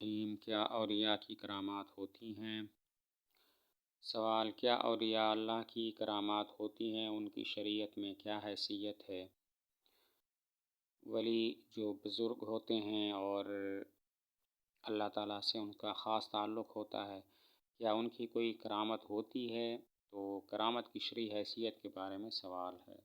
کیا اولیاء کی کرامات ہوتی ہیں؟ سوال: کیا اولیاء اللہ کی کرامات ہوتی ہیں؟ ان کی شریعت میں کیا حیثیت ہے؟ ولی جو بزرگ ہوتے ہیں اور اللہ تعالیٰ سے ان کا خاص تعلق ہوتا ہے، کیا ان کی کوئی کرامت ہوتی ہے؟ تو کرامت کی شرعی حیثیت کے بارے میں سوال ہے۔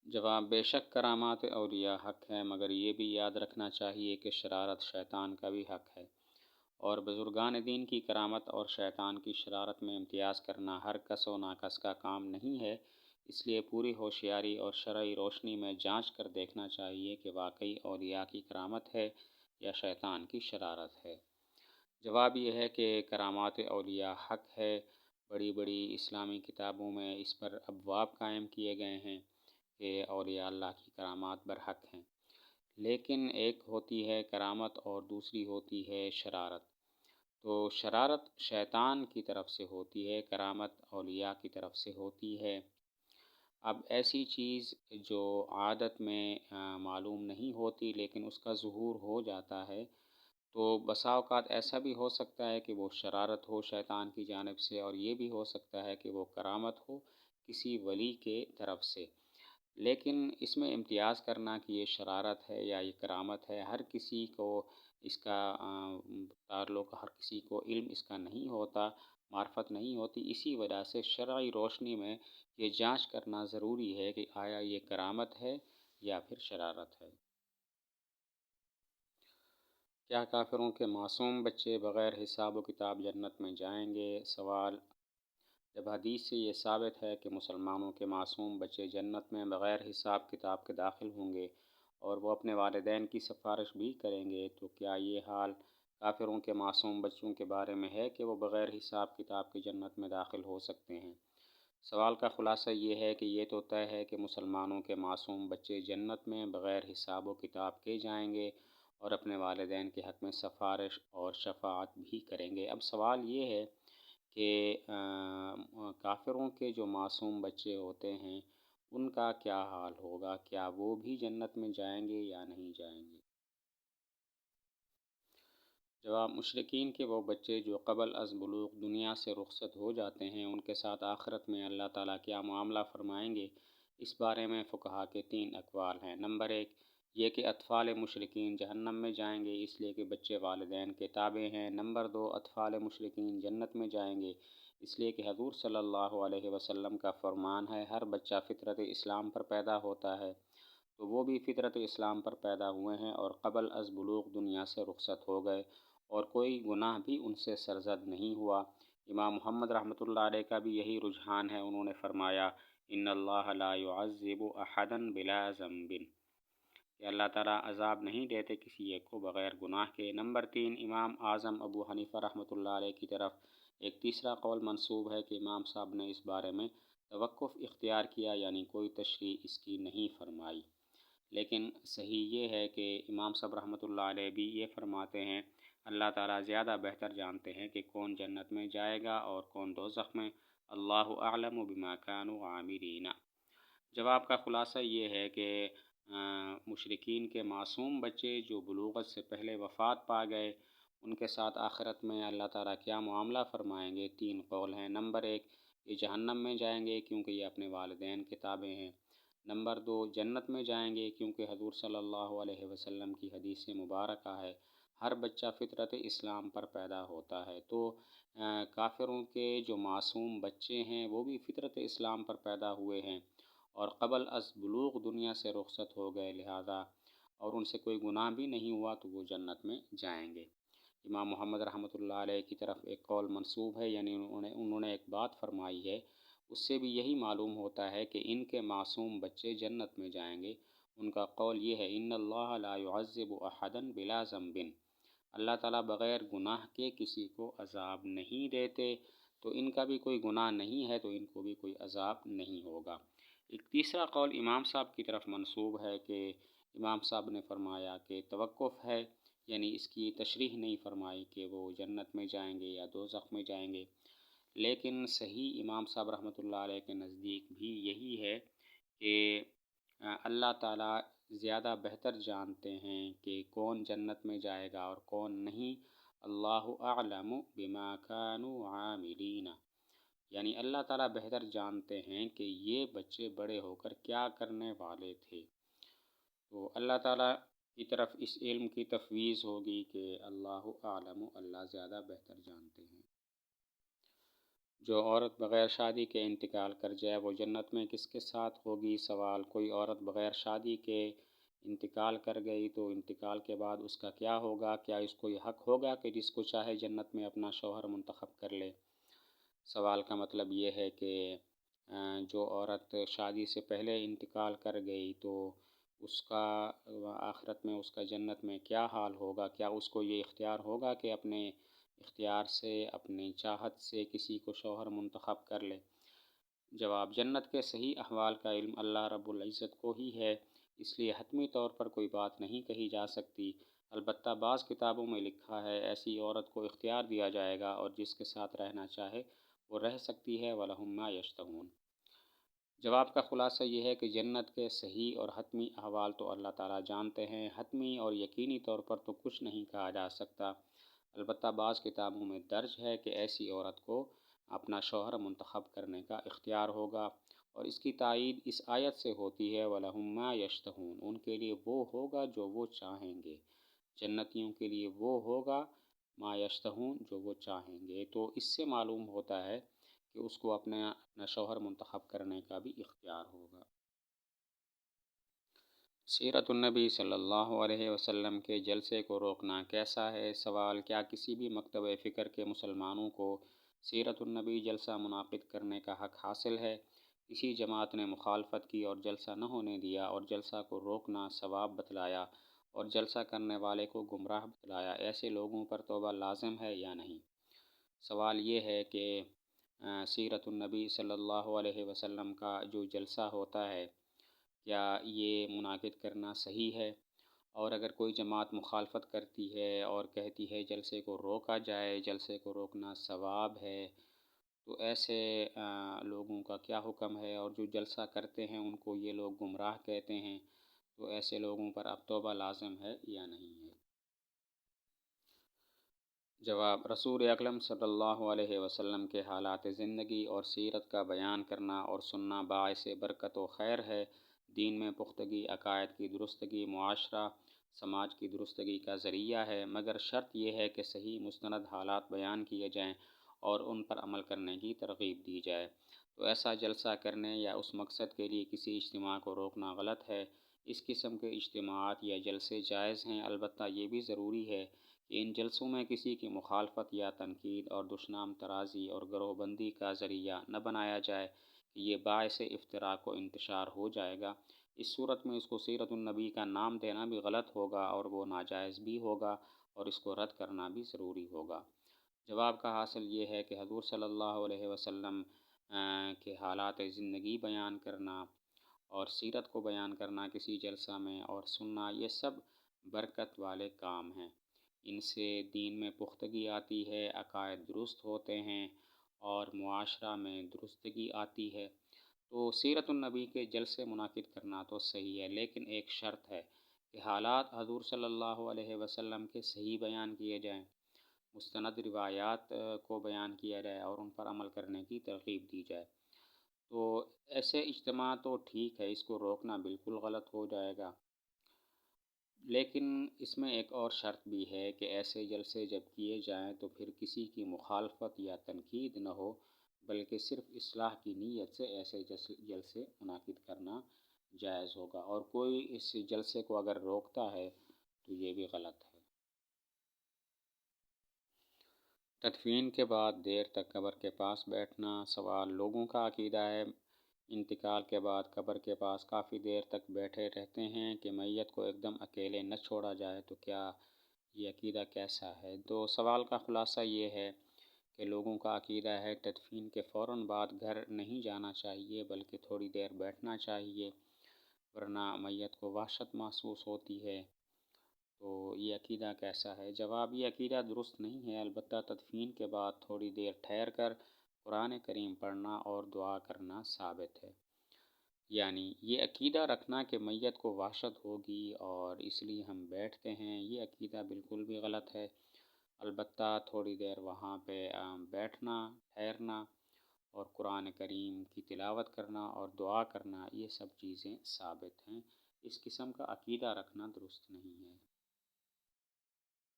جواب: بے شک کرامات اولیاء حق ہے، مگر یہ بھی یاد رکھنا چاہیے کہ شرارت شیطان کا بھی حق ہے، اور بزرگان دین کی کرامت اور شیطان کی شرارت میں امتیاز کرنا ہر کس و ناکس کا کام نہیں ہے، اس لیے پوری ہوشیاری اور شرعی روشنی میں جانچ کر دیکھنا چاہیے کہ واقعی اولیاء کی کرامت ہے یا شیطان کی شرارت ہے۔ جواب یہ ہے کہ کرامات اولیاء حق ہے۔ بڑی بڑی اسلامی کتابوں میں اس پر ابواب قائم کیے گئے ہیں کہ اولیاء اللہ کی کرامات برحق ہیں، لیکن ایک ہوتی ہے کرامت اور دوسری ہوتی ہے شرارت۔ تو شرارت شیطان کی طرف سے ہوتی ہے، کرامت اولیاء کی طرف سے ہوتی ہے۔ اب ایسی چیز جو عادت میں معلوم نہیں ہوتی لیکن اس کا ظہور ہو جاتا ہے، تو بسا اوقات ایسا بھی ہو سکتا ہے کہ وہ شرارت ہو شیطان کی جانب سے، اور یہ بھی ہو سکتا ہے کہ وہ کرامت ہو کسی ولی کے طرف سے۔ لیکن اس میں امتیاز کرنا کہ یہ شرارت ہے یا یہ کرامت ہے، ہر کسی کو اس کا تعلق، ہر کسی کو علم اس کا نہیں ہوتا، معرفت نہیں ہوتی۔ اسی وجہ سے شرعی روشنی میں یہ جانچ کرنا ضروری ہے کہ آیا یہ کرامت ہے یا پھر شرارت ہے۔ کیا کافروں کے معصوم بچے بغیر حساب و کتاب جنت میں جائیں گے؟ سوال: جب حدیث سے یہ ثابت ہے کہ مسلمانوں کے معصوم بچے جنت میں بغیر حساب کتاب کے داخل ہوں گے اور وہ اپنے والدین کی سفارش بھی کریں گے، تو کیا یہ حال کافروں کے معصوم بچوں کے بارے میں ہے کہ وہ بغیر حساب کتاب کے جنت میں داخل ہو سکتے ہیں؟ سوال کا خلاصہ یہ ہے کہ یہ تو طے ہے کہ مسلمانوں کے معصوم بچے جنت میں بغیر حساب و کتاب کے جائیں گے اور اپنے والدین کے حق میں سفارش اور شفاعت بھی کریں گے۔ اب سوال یہ ہے کہ کافروں کے جو معصوم بچے ہوتے ہیں ان کا کیا حال ہوگا؟ کیا وہ بھی جنت میں جائیں گے یا نہیں جائیں گے؟ جواب: مشرکین کے وہ بچے جو قبل از بلوغ دنیا سے رخصت ہو جاتے ہیں، ان کے ساتھ آخرت میں اللہ تعالیٰ کیا معاملہ فرمائیں گے، اس بارے میں فقہا کے 3 اقوال ہیں۔ نمبر 1 یہ کہ اطفال مشرکین جہنم میں جائیں گے اس لیے کہ بچے والدین کے تابع ہیں۔ نمبر 2 اطفال مشرکین جنت میں جائیں گے اس لیے کہ حضور صلی اللہ علیہ وسلم کا فرمان ہے، ہر بچہ فطرت اسلام پر پیدا ہوتا ہے، تو وہ بھی فطرت اسلام پر پیدا ہوئے ہیں اور قبل از بلوغ دنیا سے رخصت ہو گئے اور کوئی گناہ بھی ان سے سرزد نہیں ہوا۔ امام محمد رحمۃ اللہ علیہ کا بھی یہی رجحان ہے، انہوں نے فرمایا: ان اللہ لا يعذب احدا بلا ذنب، کہ اللہ تعالیٰ عذاب نہیں دیتے کسی ایک کو بغیر گناہ کے۔ نمبر 3 امام اعظم ابو حنیفہ رحمۃ اللہ علیہ کی طرف ایک تیسرا قول منسوب ہے کہ امام صاحب نے اس بارے میں توقف اختیار کیا، یعنی کوئی تشریح اس کی نہیں فرمائی۔ لیکن صحیح یہ ہے کہ امام صاحب رحمۃ اللہ علیہ بھی یہ فرماتے ہیں، اللہ تعالیٰ زیادہ بہتر جانتے ہیں کہ کون جنت میں جائے گا اور کون دوزخ میں، اللہ اعلم بما كانوا عاملین۔ جواب کا خلاصہ یہ ہے کہ مشرکین کے معصوم بچے جو بلوغت سے پہلے وفات پا گئے، ان کے ساتھ آخرت میں اللہ تعالیٰ کیا معاملہ فرمائیں گے؟ 3 قول ہیں۔ نمبر 1 یہ جہنم میں جائیں گے کیونکہ یہ اپنے والدین کے تابع ہیں۔ نمبر 2 جنت میں جائیں گے کیونکہ حضور صلی اللہ علیہ وسلم کی حدیث مبارکہ ہے، ہر بچہ فطرت اسلام پر پیدا ہوتا ہے۔ تو کافروں کے جو معصوم بچے ہیں وہ بھی فطرت اسلام پر پیدا ہوئے ہیں اور قبل از بلوغ دنیا سے رخصت ہو گئے، لہذا اور ان سے کوئی گناہ بھی نہیں ہوا تو وہ جنت میں جائیں گے۔ امام محمد رحمۃ اللہ علیہ کی طرف ایک قول منسوب ہے، یعنی انہوں نے ایک بات فرمائی ہے، اس سے بھی یہی معلوم ہوتا ہے کہ ان کے معصوم بچے جنت میں جائیں گے۔ ان کا قول یہ ہے، ان اللہ لا يعذب احدا بلا ذنب، اللہ تعالیٰ بغیر گناہ کے کسی کو عذاب نہیں دیتے، تو ان کا بھی کوئی گناہ نہیں ہے تو ان کو بھی کوئی عذاب نہیں ہوگا۔ ایک تیسرا قول امام صاحب کی طرف منسوب ہے کہ امام صاحب نے فرمایا کہ توقف ہے، یعنی اس کی تشریح نہیں فرمائی کہ وہ جنت میں جائیں گے یا دوزخ میں جائیں گے۔ لیکن صحیح امام صاحب رحمۃ اللہ علیہ کے نزدیک بھی یہی ہے کہ اللہ تعالیٰ زیادہ بہتر جانتے ہیں کہ کون جنت میں جائے گا اور کون نہیں۔ اللہ اعلم بما كانوا عاملین، یعنی اللہ تعالیٰ بہتر جانتے ہیں کہ یہ بچے بڑے ہو کر کیا کرنے والے تھے۔ تو اللہ تعالیٰ کی طرف اس علم کی تفویض ہوگی کہ اللہ اعلم، اللہ زیادہ بہتر جانتے ہیں۔ جو عورت بغیر شادی کے انتقال کر جائے وہ جنت میں کس کے ساتھ ہوگی؟ سوال، کوئی عورت بغیر شادی کے انتقال کر گئی تو انتقال کے بعد اس کا کیا ہوگا؟ کیا اس کو یہ حق ہوگا کہ جس کو چاہے جنت میں اپنا شوہر منتخب کر لے؟ سوال کا مطلب یہ ہے کہ جو عورت شادی سے پہلے انتقال کر گئی تو اس کا آخرت میں اس کا جنت میں کیا حال ہوگا؟ کیا اس کو یہ اختیار ہوگا کہ اپنے اختیار سے، اپنی چاہت سے کسی کو شوہر منتخب کر لے؟ جواب، جنت کے صحیح احوال کا علم اللہ رب العزت کو ہی ہے، اس لیے حتمی طور پر کوئی بات نہیں کہی جا سکتی۔ البتہ بعض کتابوں میں لکھا ہے ایسی عورت کو اختیار دیا جائے گا اور جس کے ساتھ رہنا چاہے وہ رہ سکتی ہے، وَلَهُم مَا يَشْتَهُونَ۔ جواب کا خلاصہ یہ ہے کہ جنت کے صحیح اور حتمی احوال تو اللہ تعالیٰ جانتے ہیں، حتمی اور یقینی طور پر تو کچھ نہیں کہا جا سکتا۔ البتہ بعض کتابوں میں درج ہے کہ ایسی عورت کو اپنا شوہر منتخب کرنے کا اختیار ہوگا، اور اس کی تائید اس آیت سے ہوتی ہے وَلَهُم مَا يَشْتَهُونَ، ان کے لیے وہ ہوگا جو وہ چاہیں گے، جنتیوں کے لیے وہ ہوگا ما یشتہون، جو وہ چاہیں گے۔ تو اس سے معلوم ہوتا ہے کہ اس کو اپنا شوہر منتخب کرنے کا بھی اختیار ہوگا۔ سیرت النبی صلی اللہ علیہ وسلم کے جلسے کو روکنا کیسا ہے؟ سوال، کیا کسی بھی مکتبہ فکر کے مسلمانوں کو سیرت النبی جلسہ منعقد کرنے کا حق حاصل ہے؟ کسی جماعت نے مخالفت کی اور جلسہ نہ ہونے دیا اور جلسہ کو روکنا ثواب بتلایا اور جلسہ کرنے والے کو گمراہ بتلایا، ایسے لوگوں پر توبہ لازم ہے یا نہیں؟ سوال یہ ہے کہ سیرت النبی صلی اللہ علیہ وسلم کا جو جلسہ ہوتا ہے کیا یہ منعقد کرنا صحیح ہے؟ اور اگر کوئی جماعت مخالفت کرتی ہے اور کہتی ہے جلسے کو روکا جائے، جلسے کو روکنا ثواب ہے، تو ایسے لوگوں کا کیا حکم ہے؟ اور جو جلسہ کرتے ہیں ان کو یہ لوگ گمراہ کہتے ہیں، تو ایسے لوگوں پر اب توبہ لازم ہے یا نہیں ہے؟ جواب، رسول اکرم صلی اللہ علیہ وسلم کے حالات زندگی اور سیرت کا بیان کرنا اور سننا باعث برکت و خیر ہے۔ دین میں پختگی، عقائد کی درستگی، معاشرہ سماج کی درستگی کا ذریعہ ہے، مگر شرط یہ ہے کہ صحیح مستند حالات بیان کیے جائیں اور ان پر عمل کرنے کی ترغیب دی جائے۔ تو ایسا جلسہ کرنے یا اس مقصد کے لیے کسی اجتماع کو روکنا غلط ہے۔ اس قسم کے اجتماعات یا جلسے جائز ہیں، البتہ یہ بھی ضروری ہے کہ ان جلسوں میں کسی کی مخالفت یا تنقید اور دشنام ترازی اور گروہ بندی کا ذریعہ نہ بنایا جائے کہ یہ باعث افتراق و انتشار ہو جائے گا۔ اس صورت میں اس کو سیرت النبی کا نام دینا بھی غلط ہوگا اور وہ ناجائز بھی ہوگا، اور اس کو رد کرنا بھی ضروری ہوگا۔ جواب کا حاصل یہ ہے کہ حضور صلی اللہ علیہ وسلم کے حالات زندگی بیان کرنا اور سیرت کو بیان کرنا کسی جلسہ میں اور سننا، یہ سب برکت والے کام ہیں۔ ان سے دین میں پختگی آتی ہے، عقائد درست ہوتے ہیں اور معاشرہ میں درستگی آتی ہے۔ تو سیرت النبی کے جلسے منعقد کرنا تو صحیح ہے، لیکن ایک شرط ہے کہ حالات حضور صلی اللہ علیہ وسلم کے صحیح بیان کیے جائیں، مستند روایات کو بیان کیا جائے اور ان پر عمل کرنے کی ترغیب دی جائے۔ تو ایسے اجتماع تو ٹھیک ہے، اس کو روکنا بالکل غلط ہو جائے گا، لیکن اس میں ایک اور شرط بھی ہے کہ ایسے جلسے جب کیے جائیں تو پھر کسی کی مخالفت یا تنقید نہ ہو، بلکہ صرف اصلاح کی نیت سے ایسے جلسے منعقد کرنا جائز ہوگا، اور کوئی اس جلسے کو اگر روکتا ہے تو یہ بھی غلط ہے۔ تدفین کے بعد دیر تک قبر کے پاس بیٹھنا۔ سوال، لوگوں کا عقیدہ ہے انتقال کے بعد قبر کے پاس کافی دیر تک بیٹھے رہتے ہیں کہ میت کو ایک دم اکیلے نہ چھوڑا جائے، تو کیا یہ عقیدہ کیسا ہے؟ تو سوال کا خلاصہ یہ ہے کہ لوگوں کا عقیدہ ہے تدفین کے فوراً بعد گھر نہیں جانا چاہیے، بلکہ تھوڑی دیر بیٹھنا چاہیے، ورنہ میت کو وحشت محسوس ہوتی ہے۔ تو یہ عقیدہ کیسا ہے؟ جواب، یہ عقیدہ درست نہیں ہے، البتہ تدفین کے بعد تھوڑی دیر ٹھہر کر قرآن کریم پڑھنا اور دعا کرنا ثابت ہے۔ یعنی یہ عقیدہ رکھنا کہ میت کو وحشت ہوگی اور اس لیے ہم بیٹھتے ہیں، یہ عقیدہ بالکل بھی غلط ہے۔ البتہ تھوڑی دیر وہاں پہ بیٹھنا، ٹھہرنا اور قرآن کریم کی تلاوت کرنا اور دعا کرنا، یہ سب چیزیں ثابت ہیں۔ اس قسم کا عقیدہ رکھنا درست نہیں ہے۔